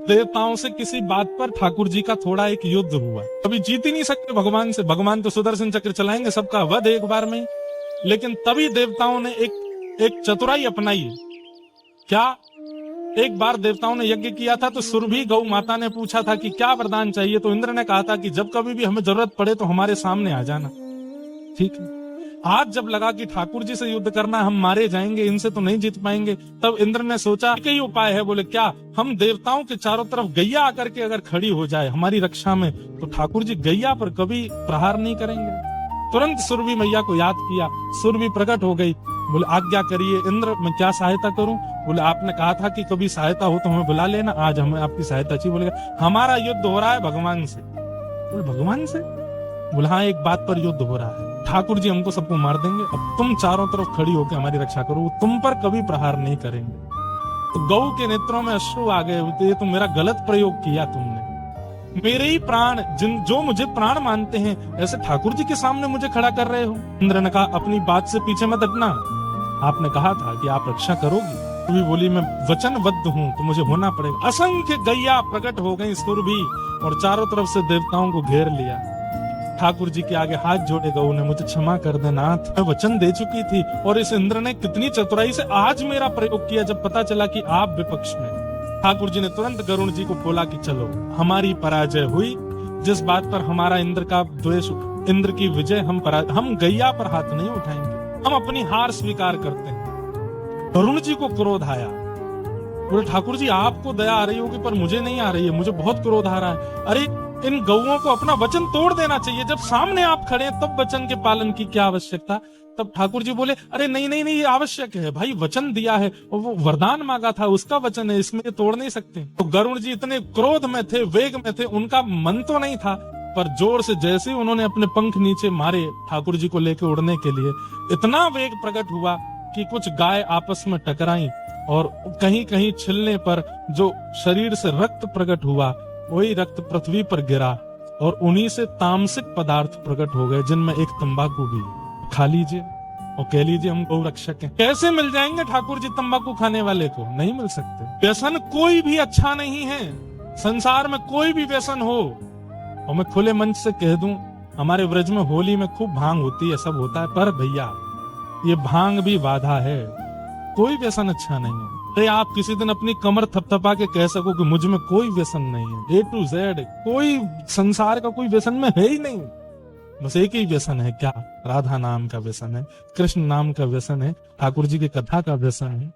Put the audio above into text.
देवताओं से किसी बात पर ठाकुर जी का थोड़ा एक युद्ध हुआ। कभी जीत ही नहीं सकते भगवान से, भगवान तो सुदर्शन चक्र चलाएंगे, सबका वध एक बार में। लेकिन तभी देवताओं ने एक चतुराई अपनाई है। क्या? एक बार देवताओं ने यज्ञ किया था तो सुरभि गौ माता ने पूछा था कि क्या वरदान चाहिए, तो इंद्र ने कहा था कि जब कभी भी हमें जरूरत पड़े तो हमारे सामने आ जाना। ठीक है, आज जब लगा कि ठाकुर जी से युद्ध करना, हम मारे जाएंगे, इनसे तो नहीं जीत पाएंगे, तब इंद्र ने सोचा कई उपाय है। बोले क्या? हम देवताओं के चारों तरफ गैया आकर के अगर खड़ी हो जाए हमारी रक्षा में, तो ठाकुर जी गैया पर कभी प्रहार नहीं करेंगे। तुरंत सुरभि मैया को याद किया, सुरभि प्रकट हो गई। बोले आज्ञा करिए इंद्र, मैं क्या सहायता करूं? बोले आपने कहा था कि कभी सहायता हो तो हमें बुला लेना, आज हमें आपकी सहायता चाहिए। बोले हमारा युद्ध हो रहा है भगवान से। बोले भगवान से? बोले हाँ, एक बात पर युद्ध हो रहा है, ठाकुर जी हमको सबको मार देंगे, अब तुम चारों तरफ खड़ी होकर हमारी रक्षा करो, वो तुम पर कभी प्रहार नहीं करेंगे। तो गौ के नेत्रों में अश्रु आ गए, ये तो मेरा गलत प्रयोग किया तुमने। मेरे ही प्राण, जो मुझे प्राण मानते हैं, ऐसे ठाकुर जी के सामने मुझे खड़ा कर रहे हो। इंद्र ने कहा अपनी बात से पीछे मत हटना, आपने कहा था कि आप रक्षा करोगी। सुरभि बोली मैं वचनबद्ध हूँ तो मुझे होना पड़ेगा। असंख्य गैया प्रकट हो गई सुरभि और चारों तरफ से देवताओं को घेर लिया। ठाकुर जी के आगे हाथ जोड़े गौ ने, मुझे क्षमा कर दे नाथ, मैं वचन दे चुकी थी। और इस इंद्र ने कितनी चतुराई से आज मेरा प्रयोग किया, जब पता चला कि आप विपक्ष में। ठाकुर जी ने तुरंत गरुण जी को बोला कि चलो, हमारी पराजय हुई, जिस बात पर हमारा इंद्र का द्वेष, इंद्र की विजय, हम गैया पर हाथ नहीं उठाएंगे, हम अपनी हार स्वीकार करते हैं। गरुण जी को क्रोध आया, बोले ठाकुर जी आपको दया आ रही होगी पर मुझे नहीं आ रही है, मुझे बहुत क्रोध आ रहा है। अरे इन गौओं को अपना वचन तोड़ देना चाहिए, जब सामने आप खड़े हैं तब वचन के पालन की क्या आवश्यकता। तब ठाकुर जी बोले अरे नहीं नहीं नहीं, ये आवश्यक है भाई, वचन दिया है और वो वरदान मांगा था, उसका वचन है, इसमें तोड़ नहीं सकते। तो गरुण जी इतने क्रोध में थे, वेग में थे, उनका मन तो नहीं था, पर जोर से जैसे उन्होंने अपने पंख नीचे मारे ठाकुर जी को लेकर उड़ने के लिए, इतना वेग प्रकट हुआ कि कुछ गाय आपस में टकराई और कहीं कहीं छिलने पर जो शरीर से रक्त प्रकट हुआ, वही रक्त पृथ्वी पर गिरा और उन्हीं से तामसिक पदार्थ प्रकट हो गए, जिनमें एक तंबाकू भी। खा लीजिए और कह लीजिए हम गौ रक्षक हैं। कैसे मिल जाएंगे ठाकुर जी तंबाकू खाने वाले को? नहीं मिल सकते। व्यसन कोई भी अच्छा नहीं है, संसार में कोई भी व्यसन हो। और मैं खुले मंच से कह दूं, हमारे व्रज में होली में खूब भांग होती है, सब होता है, पर भैया ये भांग भी बाधा है, कोई व्यसन अच्छा नहीं है। अरे आप किसी दिन अपनी कमर थपथपा के कह सको कि मुझ में कोई व्यसन नहीं है, A to Z कोई संसार का कोई व्यसन में है ही नहीं। बस एक ही व्यसन है, क्या? राधा नाम का व्यसन है, कृष्ण नाम का व्यसन है, ठाकुर जी की कथा का व्यसन है।